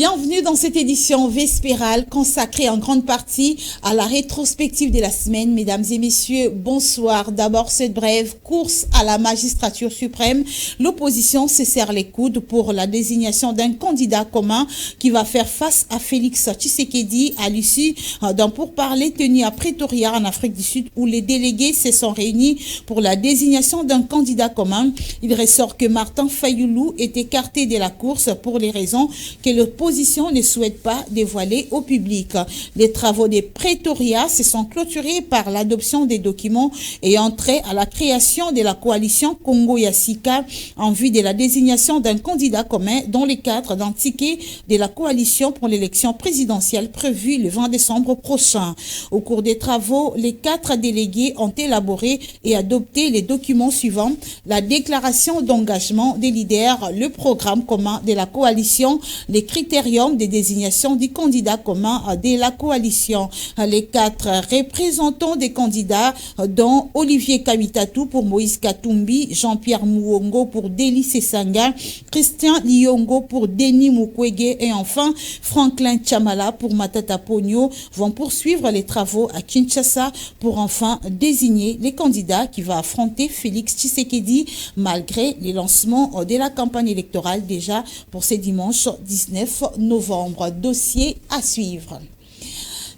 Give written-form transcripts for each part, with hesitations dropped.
Bienvenue dans cette édition vespérale consacrée en grande partie à la rétrospective de la semaine. Mesdames et messieurs, bonsoir. D'abord, cette brève course à la magistrature suprême. L'opposition se serre les coudes pour la désignation d'un candidat commun qui va faire face à Félix Tshisekedi à l'issue d'un pourparler tenu à Pretoria en Afrique du Sud où les délégués se sont réunis pour la désignation d'un candidat commun. Il ressort que Martin Fayulu est écarté de la course pour les raisons que l'opposition ne souhaite pas dévoiler au public. Les travaux de Pretoria se sont clôturés par l'adoption des documents ayant trait à la création de la coalition Congo-Yassika en vue de la désignation d'un candidat commun dans le cadre d'un ticket de la coalition pour l'élection présidentielle prévue le 20 décembre prochain. Au cours des travaux, les 4 délégués ont élaboré et adopté les documents suivants: la déclaration d'engagement des leaders, le programme commun de la coalition, les critériums de désignation du candidat commun de la coalition. Les 4 représentants des candidats, dont Olivier Kamitatou pour Moïse Katumbi, Jean-Pierre Mouongo pour Deli Sesanga, Christian Liongo pour Denis Mukwege et enfin Franklin Chamala pour Matata Pogno, vont poursuivre les travaux à Kinshasa pour enfin désigner les candidats qui va affronter Félix Tshisekedi malgré les lancements de la campagne électorale déjà pour ce dimanche 19 novembre. Dossier à suivre.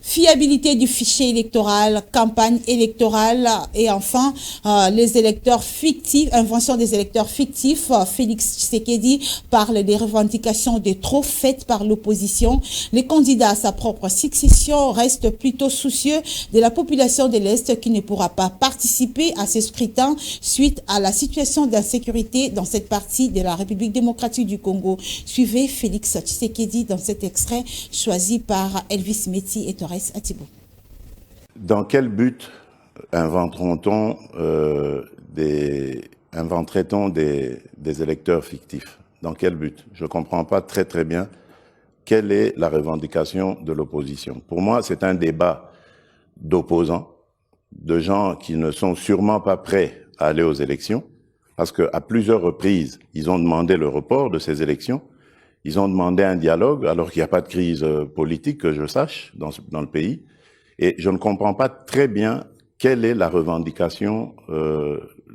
Fiabilité du fichier électoral, campagne électorale et enfin les électeurs fictifs, invention des électeurs fictifs. Félix Tshisekedi parle des revendications de trop faites par l'opposition. Les candidats à sa propre succession restent plutôt soucieux de la population de l'Est qui ne pourra pas participer à ce scrutin suite à la situation d'insécurité dans cette partie de la République démocratique du Congo. Suivez Félix Tshisekedi dans cet extrait choisi par Elvis Meti et Torres Atibo. Dans quel but inventerait-on des électeurs fictifs? Dans quel but? Je ne comprends pas très bien quelle est la revendication de l'opposition. Pour moi, c'est un débat d'opposants, de gens qui ne sont sûrement pas prêts à aller aux élections, parce qu'à plusieurs reprises, ils ont demandé le report de ces élections. Ils ont demandé un dialogue alors qu'il n'y a pas de crise politique que je sache dans le pays. Et je ne comprends pas très bien quelle est la revendication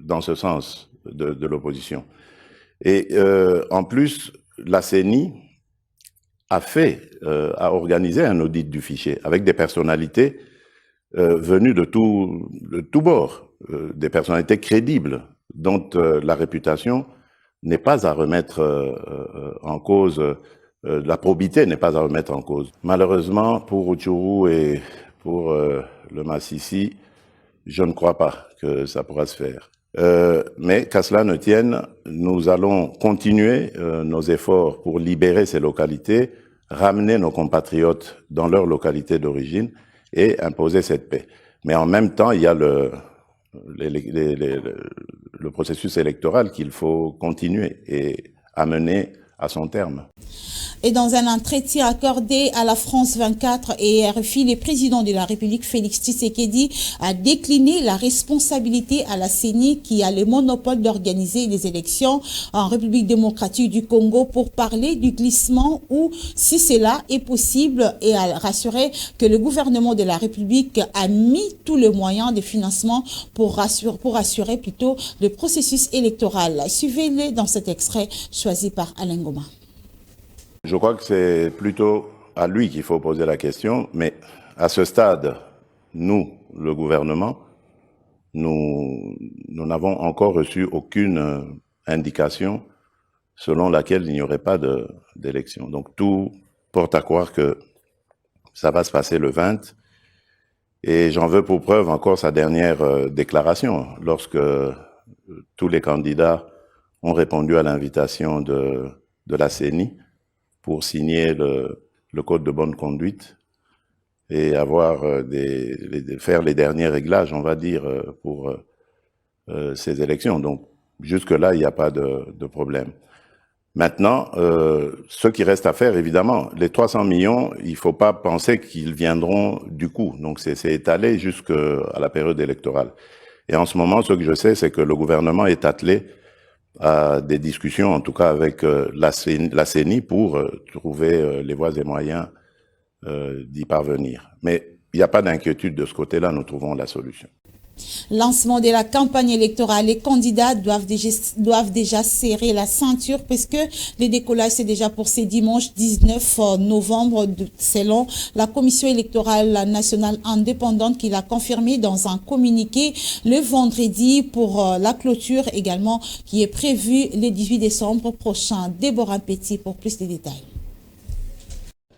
dans ce sens de l'opposition. Et en plus, la CENI a organisé un audit du fichier avec des personnalités venues de tout bord, des personnalités crédibles dont la réputation n'est pas à remettre en cause, la probité n'est pas à remettre en cause. Malheureusement, pour Rutshuru et pour le Massissi, je ne crois pas que ça pourra se faire. Mais qu'à cela ne tienne, nous allons continuer nos efforts pour libérer ces localités, ramener nos compatriotes dans leur localité d'origine et imposer cette paix. Mais en même temps, il y a le processus électoral qu'il faut continuer et amener à son terme. Et dans un entretien accordé à la France 24 et RFI, le président de la République, Félix Tshisekedi, a décliné la responsabilité à la CENI qui a le monopole d'organiser les élections en République démocratique du Congo pour parler du glissement ou si cela est possible et a rassuré que le gouvernement de la République a mis tous les moyens de financement pour assurer plutôt le processus électoral. Suivez-le dans cet extrait choisi par Alain Goma. Je crois que c'est plutôt à lui qu'il faut poser la question, mais à ce stade, nous, le gouvernement, nous n'avons encore reçu aucune indication selon laquelle il n'y aurait pas d'élection. Donc tout porte à croire que ça va se passer le 20, et j'en veux pour preuve encore sa dernière déclaration, lorsque tous les candidats ont répondu à l'invitation de la CENI pour signer le code de bonne conduite et avoir faire les derniers réglages, on va dire, pour ces élections. Donc, jusque-là, il n'y a pas de problème. Maintenant, ce qui reste à faire, évidemment, les 300 millions, il ne faut pas penser qu'ils viendront du coup. Donc, c'est étalé jusqu'à la période électorale. Et en ce moment, ce que je sais, c'est que le gouvernement est attelé à des discussions, en tout cas avec la CENI, pour trouver les voies et moyens d'y parvenir. Mais il n'y a pas d'inquiétude de ce côté-là, nous trouvons la solution. Lancement de la campagne électorale, les candidats doivent déjà serrer la ceinture puisque le décollage c'est déjà pour ce dimanche 19 novembre selon la commission électorale nationale indépendante qui l'a confirmé dans un communiqué le vendredi pour la clôture également qui est prévue le 18 décembre prochain. Déborah Petit pour plus de détails.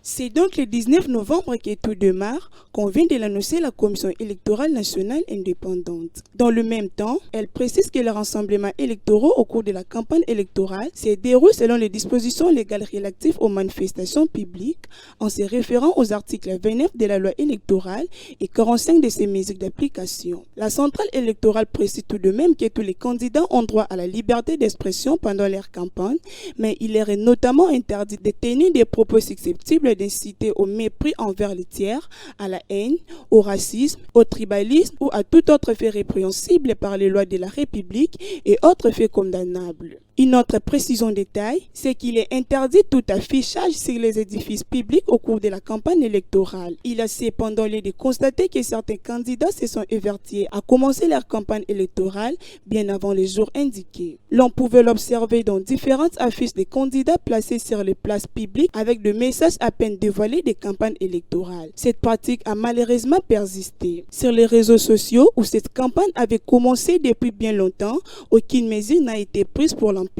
C'est donc le 19 novembre que tout démarre, qu'on vient de l'annoncer la Commission électorale nationale indépendante. Dans le même temps, elle précise que les rassemblements électoraux au cours de la campagne électorale se déroulent selon les dispositions légales relatives aux manifestations publiques, en se référant aux articles 29 de la loi électorale et 45 de ses mesures d'application. La centrale électorale précise tout de même que tous les candidats ont droit à la liberté d'expression pendant leur campagne, mais il leur est notamment interdit de tenir des propos susceptibles d'inciter au mépris envers les tiers, à la haine, au racisme, au tribalisme ou à tout autre fait répréhensible par les lois de la République et autres faits condamnables. Une autre précision détail, c'est qu'il est interdit tout affichage sur les édifices publics au cours de la campagne électorale. Il a cependant lieu de constater que certains candidats se sont évertués à commencer leur campagne électorale bien avant les jours indiqués. L'on pouvait l'observer dans différentes affiches des candidats placés sur les places publiques avec des messages à peine dévoilés des campagnes électorales. Cette pratique a malheureusement persisté. Sur les réseaux sociaux où cette campagne avait commencé depuis bien longtemps, aucune mesure n'a été prise pour l'empêcher.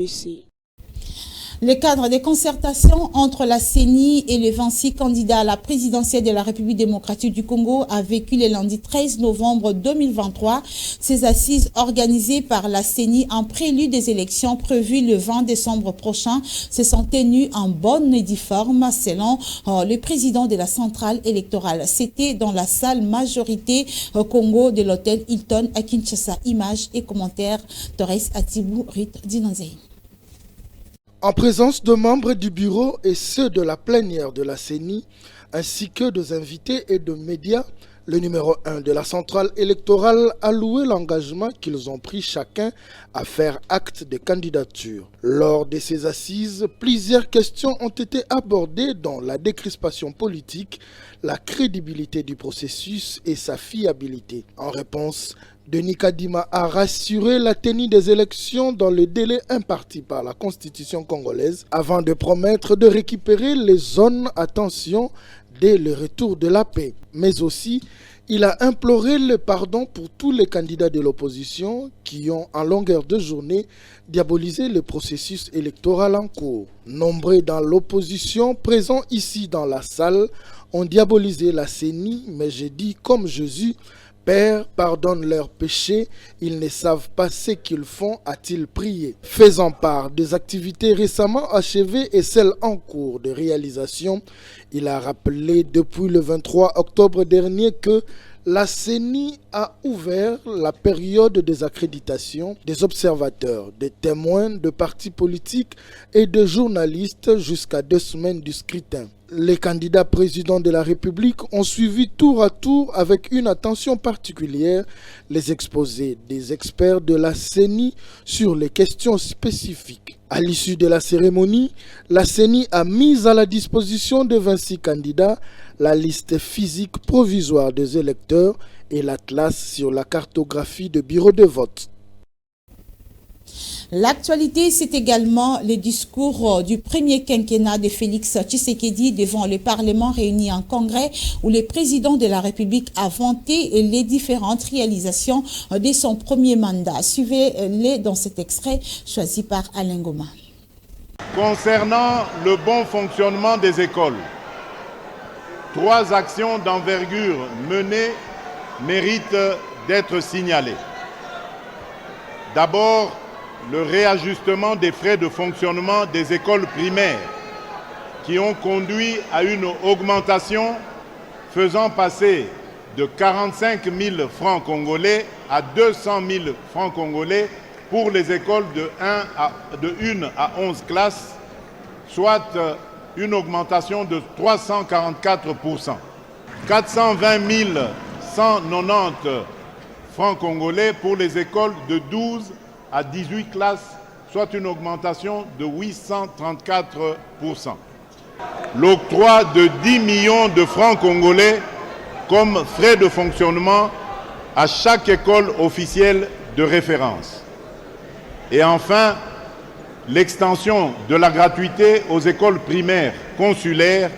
Le cadre des concertations entre la CENI et les 26 candidats à la présidentielle de la République démocratique du Congo a vécu le lundi 13 novembre 2023. Ces assises organisées par la CENI en prélude des élections prévues le 20 décembre prochain se sont tenues en bonne et due forme selon le président de la centrale électorale. C'était dans la salle majorité Congo de l'hôtel Hilton à Kinshasa. Images et commentaires Torres Atibou Rit Dinanzei. En présence de membres du bureau et ceux de la plénière de la CENI, ainsi que des invités et de médias, le numéro 1 de la centrale électorale a loué l'engagement qu'ils ont pris chacun à faire acte de candidature. Lors de ces assises, plusieurs questions ont été abordées dont la décrispation politique, la crédibilité du processus et sa fiabilité. En réponse, Denis Kadima a rassuré la tenue des élections dans le délai imparti par la Constitution congolaise avant de promettre de récupérer les zones à tension dès le retour de la paix. Mais aussi, il a imploré le pardon pour tous les candidats de l'opposition qui ont, en longueur de journée, diabolisé le processus électoral en cours. Nombreux dans l'opposition, présents ici dans la salle, ont diabolisé la CENI, mais j'ai dit comme Jésus, Père, pardonne leurs péchés, ils ne savent pas ce qu'ils font, a-t-il prié. Faisant part des activités récemment achevées et celles en cours de réalisation, il a rappelé depuis le 23 octobre dernier que la CENI a ouvert la période des accréditations des observateurs, des témoins de partis politiques et de journalistes jusqu'à 2 semaines du scrutin. Les candidats présidents de la République ont suivi tour à tour avec une attention particulière les exposés des experts de la CENI sur les questions spécifiques. À l'issue de la cérémonie, la CENI a mis à la disposition de 26 candidats la liste physique provisoire des électeurs et l'atlas sur la cartographie de bureaux de vote. L'actualité, c'est également le discours du premier quinquennat de Félix Tshisekedi devant le Parlement réuni en congrès où le président de la République a vanté les différentes réalisations de son premier mandat. Suivez-les dans cet extrait choisi par Alain Goma. Concernant le bon fonctionnement des écoles, 3 actions d'envergure menées méritent d'être signalées. D'abord, le réajustement des frais de fonctionnement des écoles primaires qui ont conduit à une augmentation faisant passer de 45 000 francs congolais à 200 000 francs congolais pour les écoles de 1 à 11 classes, soit une augmentation de 344%. 420 190 francs congolais pour les écoles de 12 à 18 classes, soit une augmentation de 834%. L'octroi de 10 millions de francs congolais comme frais de fonctionnement à chaque école officielle de référence. Et enfin, l'extension de la gratuité aux écoles primaires consulaires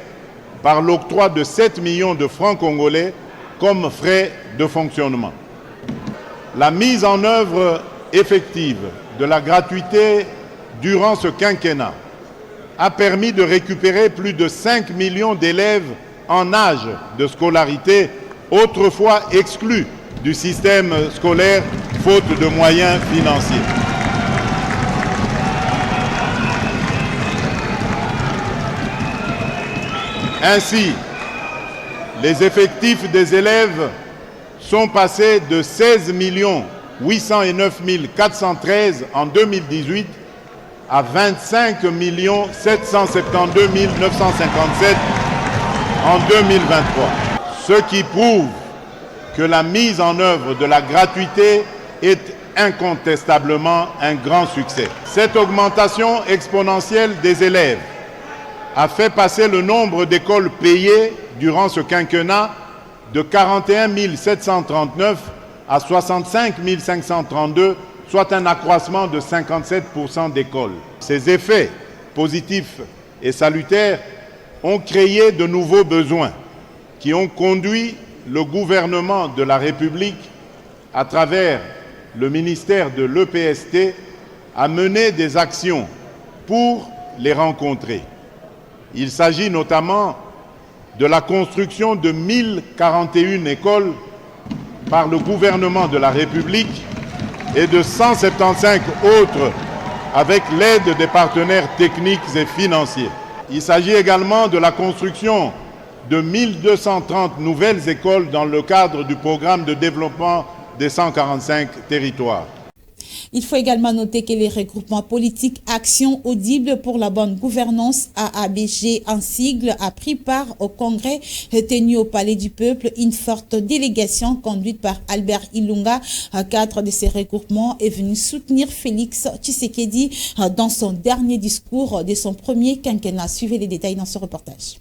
par l'octroi de 7 millions de francs congolais comme frais de fonctionnement. La mise en œuvre effective de la gratuité durant ce quinquennat a permis de récupérer plus de 5 millions d'élèves en âge de scolarité, autrefois exclus du système scolaire faute de moyens financiers. Ainsi, les effectifs des élèves sont passés de 16 809 413 en 2018 à 25 772 957 en 2023. Ce qui prouve que la mise en œuvre de la gratuité est incontestablement un grand succès. Cette augmentation exponentielle des élèves a fait passer le nombre d'écoles payées durant ce quinquennat de 41 739 à 65 532, soit un accroissement de 57% d'écoles. Ces effets positifs et salutaires ont créé de nouveaux besoins qui ont conduit le gouvernement de la République, à travers le ministère de l'EPST, à mener des actions pour les rencontrer. Il s'agit notamment de la construction de 1041 écoles par le gouvernement de la République et de 175 autres avec l'aide des partenaires techniques et financiers. Il s'agit également de la construction de 1230 nouvelles écoles dans le cadre du programme de développement des 145 territoires. Il faut également noter que les regroupements politiques Action Audible pour la bonne gouvernance AABG en sigle a pris part au congrès tenu au Palais du Peuple. Une forte délégation conduite par Albert Ilunga, cadre de ces regroupements, est venue soutenir Félix Tshisekedi dans son dernier discours de son premier quinquennat. Suivez les détails dans ce reportage.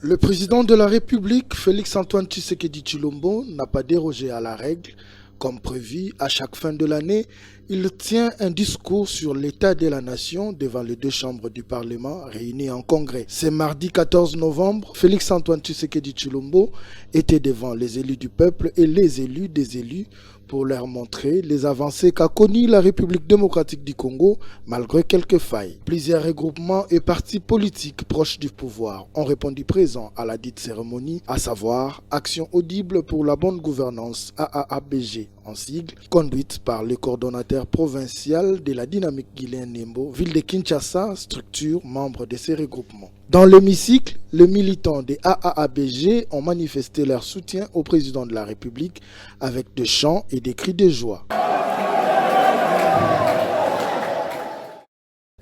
Le président de la République, Félix-Antoine Tshisekedi Tshilombo, n'a pas dérogé à la règle. Comme prévu, à chaque fin de l'année, il tient un discours sur l'état de la nation devant les deux chambres du Parlement réunies en congrès. Ce mardi 14 novembre, Félix-Antoine Tshisekedi Tshilombo était devant les élus du peuple et les élus des élus pour leur montrer les avancées qu'a connues la République démocratique du Congo malgré quelques failles. Plusieurs regroupements et partis politiques proches du pouvoir ont répondu présents à la dite cérémonie, à savoir Action Audible pour la bonne gouvernance AABG en sigle, conduite par le coordonnateur provincial de la dynamique Guilain Nembo, ville de Kinshasa, structure membre de ces regroupements. Dans l'hémicycle, les militants des AABG ont manifesté leur soutien au président de la République avec des chants et des cris de joie.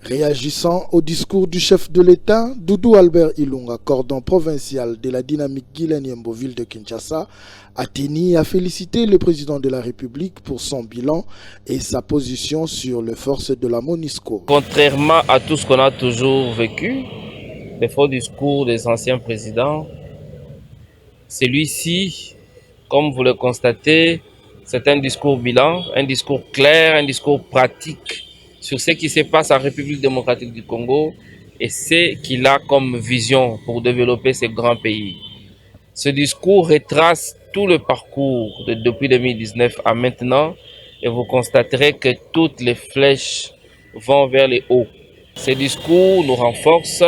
Réagissant au discours du chef de l'État, Doudou Albert Ilunga, cordon provincial de la dynamique Guilain Nembo, ville de Kinshasa, a tenu à féliciter le président de la République pour son bilan et sa position sur les forces de la MONUSCO. Contrairement à tout ce qu'on a toujours vécu, les faux discours des anciens présidents, celui-ci, comme vous le constatez, c'est un discours bilan, un discours clair, un discours pratique sur ce qui se passe en République démocratique du Congo et ce qu'il a comme vision pour développer ce grand pays. Ce discours retrace tout le parcours depuis 2019 à maintenant et vous constaterez que toutes les flèches vont vers le haut. Ce discours nous renforce,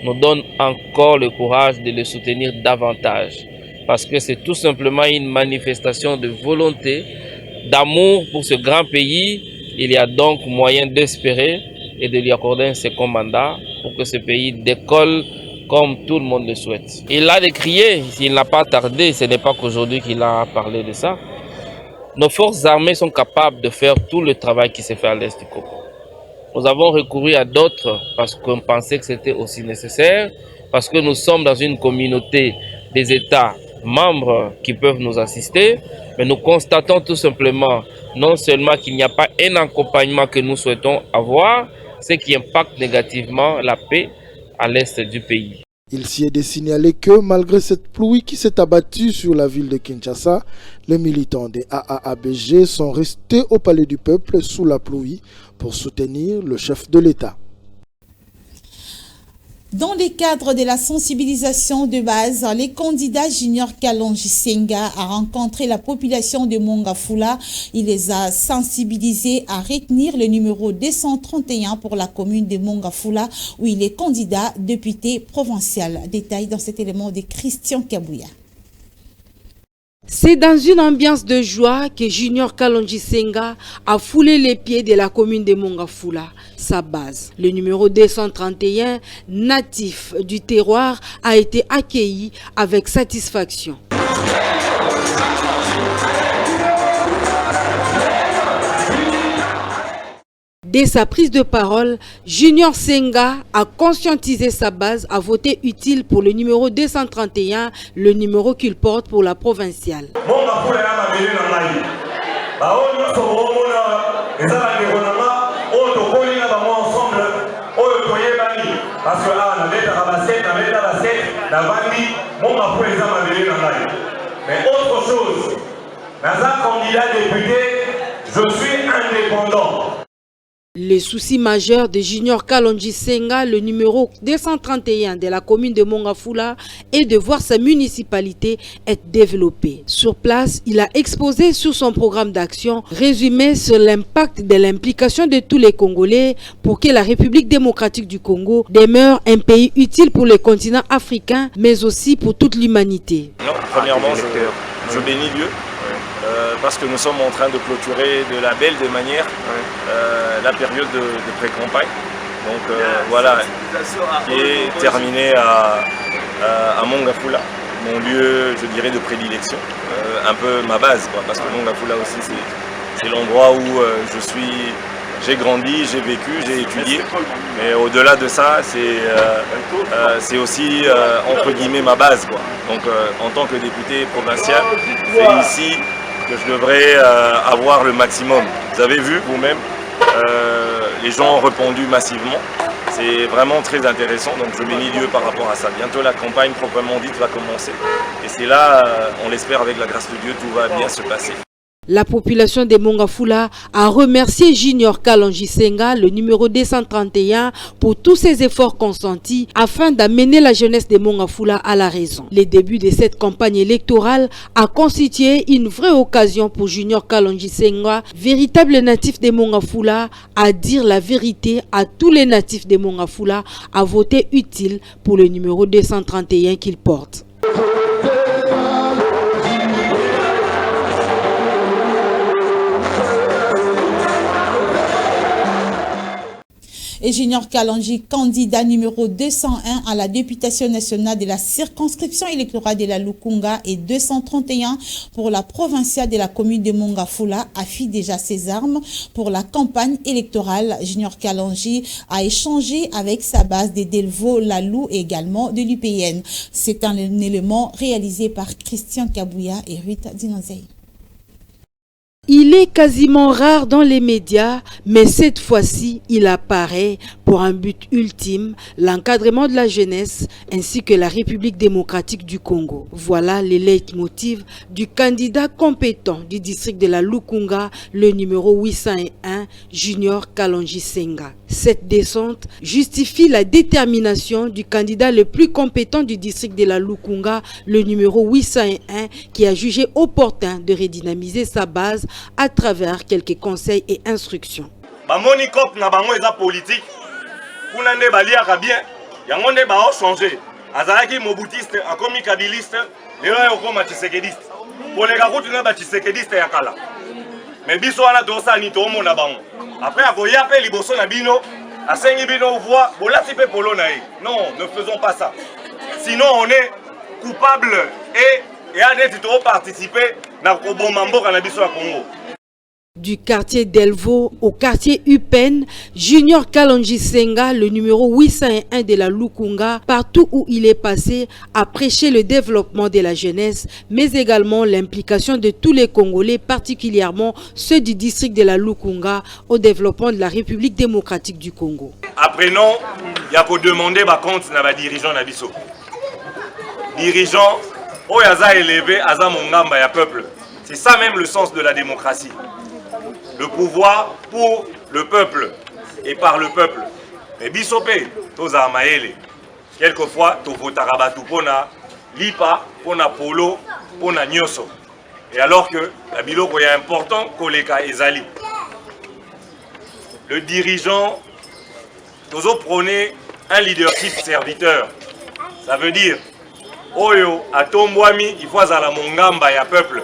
nous donne encore le courage de le soutenir davantage parce que c'est tout simplement une manifestation de volonté, d'amour pour ce grand pays. Il y a donc moyen d'espérer et de lui accorder un second mandat pour que ce pays décolle comme tout le monde le souhaite. Il a décrié, il n'a pas tardé, ce n'est pas qu'aujourd'hui qu'il a parlé de ça. Nos forces armées sont capables de faire tout le travail qui s'est fait à l'Est du Congo. Nous avons recouru à d'autres parce qu'on pensait que c'était aussi nécessaire, parce que nous sommes dans une communauté des États membres qui peuvent nous assister, mais nous constatons tout simplement non seulement qu'il n'y a pas un accompagnement que nous souhaitons avoir, ce qui impacte négativement la paix à l'est du pays. Il s'y est de signaler que malgré cette pluie qui s'est abattue sur la ville de Kinshasa, les militants des AAABG sont restés au Palais du Peuple sous la pluie pour soutenir le chef de l'État. Dans le cadre de la sensibilisation de base, les candidats Junior Kalonji Senga a rencontré la population de Mongafula. Il les a sensibilisés à retenir le numéro 231 pour la commune de Mongafula, où il est candidat député provincial. Détail dans cet élément de Christian Kabouya. C'est dans une ambiance de joie que Junior Kalonji Senga a foulé les pieds de la commune de Mongafula, sa base. Le numéro 231, natif du terroir, a été accueilli avec satisfaction. Dès sa prise de parole, Junior Senga a conscientisé sa base à voter utile pour le numéro 231, le numéro qu'il porte pour la provinciale. Mais autre chose, dans un candidat député, je suis indépendant. Le souci majeur de Junior Kalonji Senga, le numéro 231 de la commune de Mongafula, est de voir sa municipalité être développée. Sur place, il a exposé sur son programme d'action, résumé sur l'impact de l'implication de tous les Congolais pour que la République démocratique du Congo demeure un pays utile pour le continent africain, mais aussi pour toute l'humanité. Premièrement, je bénis Dieu. Parce que nous sommes en train de clôturer de la belle manière la période de pré-campagne. Donc voilà, qui est terminée à Mongafula, mon lieu, je dirais, de prédilection, un peu ma base, quoi, parce que Mongafula aussi, c'est l'endroit où j'ai grandi, j'ai vécu, j'ai étudié. Mais au-delà de ça, c'est aussi, entre guillemets, ma base, quoi. Donc en tant que député provincial, c'est ici que je devrais avoir le maximum. Vous avez vu vous-même, les gens ont répondu massivement. C'est vraiment très intéressant, donc je bénis Dieu par rapport à ça. Bientôt la campagne proprement dite va commencer. Et c'est là, on l'espère avec la grâce de Dieu, tout va bien se passer. La population de Mongafula a remercié Junior Kalonji Senga, le numéro 231, pour tous ses efforts consentis afin d'amener la jeunesse de Mongafula à la raison. Le début de cette campagne électorale a constitué une vraie occasion pour Junior Kalonji Senga, véritable natif de Mongafula, à dire la vérité à tous les natifs de Mongafula, à voter utile pour le numéro 231 qu'il porte. Et Junior Kalonji, candidat numéro 201 à la députation nationale de la circonscription électorale de la Lukunga et 231 pour la provinciale de la commune de Mongafula, affie déjà ses armes pour la campagne électorale. Junior Kalonji a échangé avec sa base de Delvaux, Lalou et également de l'UPN. C'est un élément réalisé par Christian Kabouya et Ruth Dinozei. Il est quasiment rare dans les médias, mais cette fois-ci, il apparaît pour un but ultime, l'encadrement de la jeunesse ainsi que la République démocratique du Congo. Voilà les leitmotivs du candidat compétent du district de la Lukunga, le numéro 801, Junior Kalonji Senga. Cette descente justifie la détermination du candidat le plus compétent du district de la Lukunga, le numéro 801, qui a jugé opportun de redynamiser sa base à travers quelques conseils et instructions. Bamoni cop na bango eza politique. Kuna nde baliaka bien. Yango nde ba changer. Azalaki mobutiste, akomi kabiliste, lelo yokoma tshisekediste. Poleka kutu na ba tshisekediste ya kala. Mais biso wana tosa ni tomona bango. Après akoya pe liboso na bino, asengi bino voix, bolati pe polo na ye. Non, ne faisons pas ça. Sinon on est coupable et à participer na koboma mboka na biso ya Congo. Du quartier Delvaux au quartier Upen, Junior Kalonji Senga, le numéro 801 de la Lukunga, partout où il est passé, a prêché le développement de la jeunesse, mais également l'implication de tous les Congolais, particulièrement ceux du district de la Lukunga, au développement de la République démocratique du Congo. Apprenons, il y a qu'à demander par contre à dirigeants Nabiso. Dirigeants, oh yaza élevé, aza mongamba ya peuple. C'est ça même le sens de la démocratie. Le pouvoir pour le peuple et par le peuple. Mais bisopé, toza maele. Quelquefois, to votarabatu pona lipa, pona polo, pona nyoso. Et alors que la biloko est important, koleka ezali. Le dirigeant, tozo prôner un leadership serviteur. Ça veut dire, oyo atombwami, il faut azala mongamba ya peuple.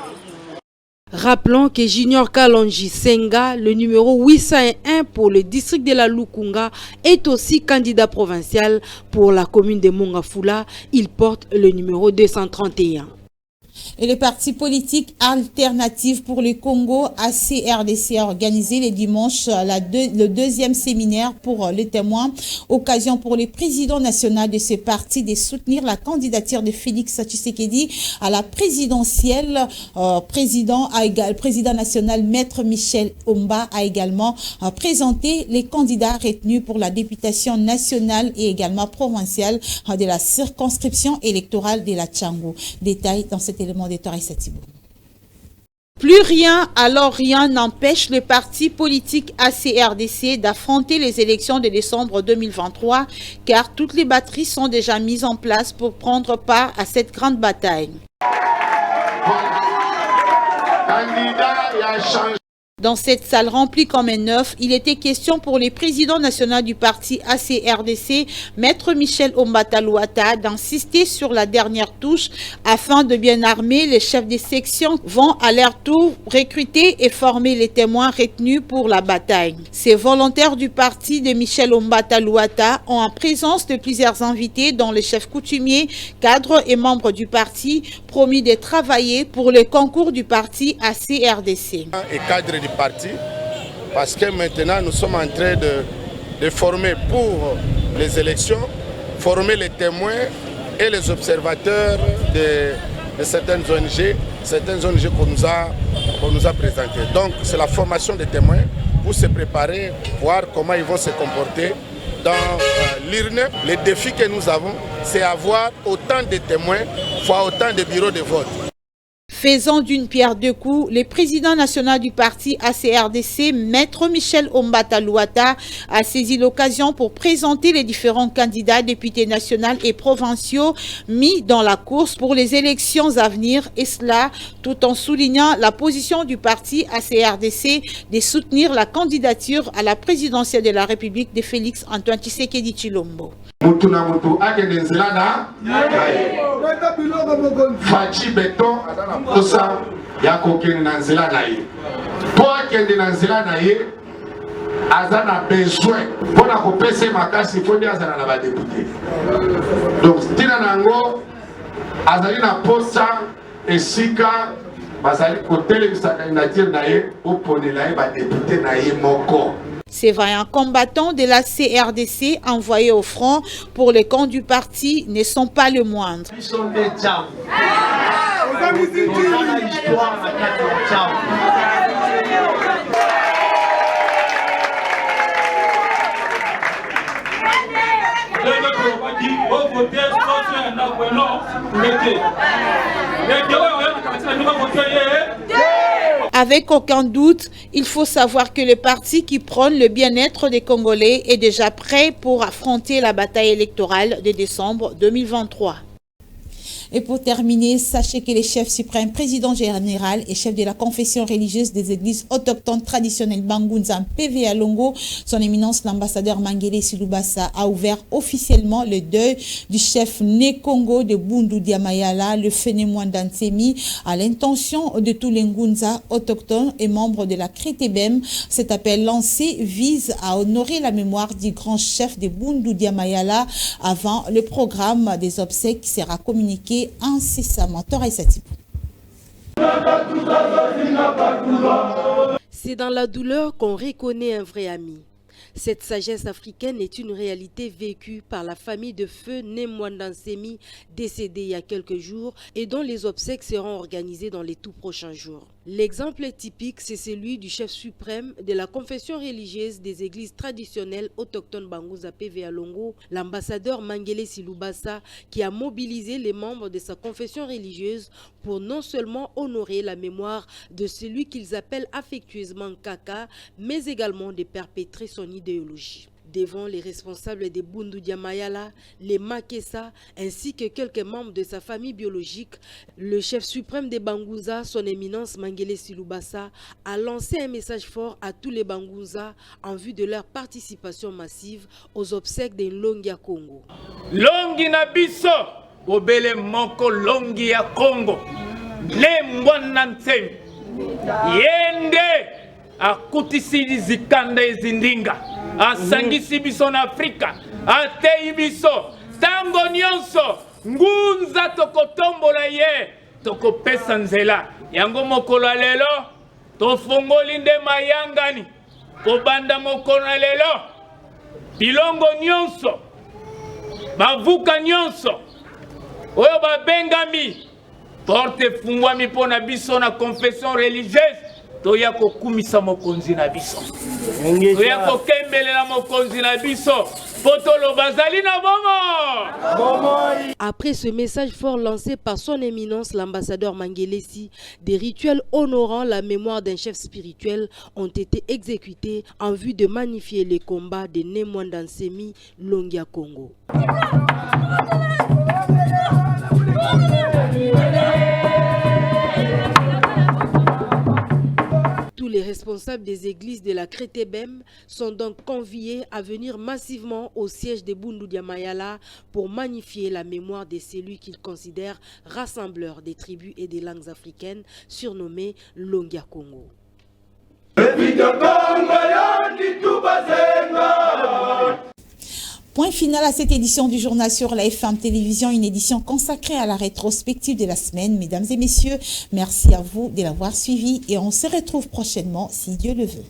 Rappelons que Junior Kalonji Senga, le numéro 801 pour le district de la Lukunga, est aussi candidat provincial pour la commune de Mongafula. Il porte le numéro 231. Et le parti politique alternatif pour le Congo, ACRDC, a organisé le dimanche le deuxième séminaire pour les témoins. Occasion pour le président national de ce parti de soutenir la candidature de Félix Tshisekedi à la présidentielle. Président national, Maître Michel Omba, a également présenté les candidats retenus pour la députation nationale et également provinciale de la circonscription électorale de la Tchango. Détail dans cet élément de Torres Satibo. Plus rien, alors rien n'empêche le parti politique ACRDC d'affronter les élections de décembre 2023, car toutes les batteries sont déjà mises en place pour prendre part à cette grande bataille. Dans cette salle remplie comme un œuf, il était question pour le président national du parti ACRDC, Maître Michel Ombata-Luata, d'insister sur la dernière touche afin de bien armer. Les chefs des sections vont à leur tour recruter et former les témoins retenus pour la bataille. Ces volontaires du parti de Michel Ombata-Luata ont en présence de plusieurs invités, dont les chefs coutumiers, cadres et membres du parti, promis de travailler pour le concours du parti ACRDC. Et cadre du parti, parce que maintenant nous sommes en train de former pour les élections, former les témoins et les observateurs de certaines ONG qu'on nous a présentées. Donc c'est la formation des témoins pour se préparer, voir comment ils vont se comporter dans l'urne. Le défi que nous avons, c'est avoir autant de témoins, fois autant de bureaux de vote. Faisant d'une pierre deux coups, le président national du parti ACRDC, Maître Michel Ombata-Luata, a saisi l'occasion pour présenter les différents candidats députés nationaux et provinciaux mis dans la course pour les élections à venir, et cela tout en soulignant la position du parti ACRDC de soutenir la candidature à la présidentielle de la République de Félix Antoine Tshisekedi Tshilombo. Fachi beton tosa ya kokeni na nzela na ye po akende na nzela na ye aza na besoin mpona kopesa makasi fo nde azala na badepute. Donc ntina na yango azali na posa esika bazali kotelemisa candidature na ye oponela ye badepute na ye moko. Ces vaillants combattants de la CRDC envoyés au front pour les camps du parti ne sont pas le moindre. Avec aucun doute, il faut savoir que le parti qui prône le bien-être des Congolais est déjà prêt pour affronter la bataille électorale de décembre 2023. Et pour terminer, sachez que le chef suprême, président général et chef de la confession religieuse des églises autochtones traditionnelles Bangunza PV Longo, son éminence l'ambassadeur Mangele Silubasa, a ouvert officiellement le deuil du chef né Congo de Bundu Diamayala, le phénomène d'Ansemi, à l'intention de tous les Ngunza autochtones et membres de la Crétébem. Cet appel lancé vise à honorer la mémoire du grand chef de Bundu Diamayala avant le programme des obsèques qui sera communiqué incessamment. C'est dans la douleur qu'on reconnaît un vrai ami. Cette sagesse africaine est une réalité vécue par la famille de feu Nemwanda Nsemi, décédée il y a quelques jours et dont les obsèques seront organisées dans les tout prochains jours. L'exemple typique, c'est celui du chef suprême de la confession religieuse des églises traditionnelles autochtones Bangouza PV Longo, l'ambassadeur Mangele Silubasa, qui a mobilisé les membres de sa confession religieuse pour non seulement honorer la mémoire de celui qu'ils appellent affectueusement Kaka, mais également de perpétrer son idéologie. Devant les responsables des Bundu Diamayala, les Makessa, ainsi que quelques membres de sa famille biologique, le chef suprême des Bangouza, son éminence Mangele Silubasa, a lancé un message fort à tous les Bangouza en vue de leur participation massive aux obsèques de Longia Congo. Longi na biso, obele moko Longi ya Congo, ne Mwanda Nsemi, yende akutisi zikanda ezindinga. Asangisi biso na Afrika, atei biso, tango nyonso, ngunza tokotombola ye, tokopesa nzela. Yango mokolo lelo, tofongoli nde mayangani, kobanda mokolo lelo, bilongo nyonso, bavuka nyonso, oyo babengami, porte fungwami pona biso na confession religieuse, toya kokumisa mokonzi na biso. Toya kokembelela mokonzi na biso. Potolo bazali na bomo. Après ce message fort lancé par son éminence l'ambassadeur Mangelesi, des rituels honorant la mémoire d'un chef spirituel ont été exécutés en vue de magnifier les combats de Nemwanda Nsemi Longia Congo. Tous les responsables des églises de la Crétébem sont donc conviés à venir massivement au siège de Bundu Diamayala pour magnifier la mémoire de celui qu'ils considèrent rassembleur des tribus et des langues africaines, surnommé Longia Congo. Point final à cette édition du journal sur la FM Télévision, une édition consacrée à la rétrospective de la semaine. Mesdames et messieurs, merci à vous de l'avoir suivi et on se retrouve prochainement si Dieu le veut.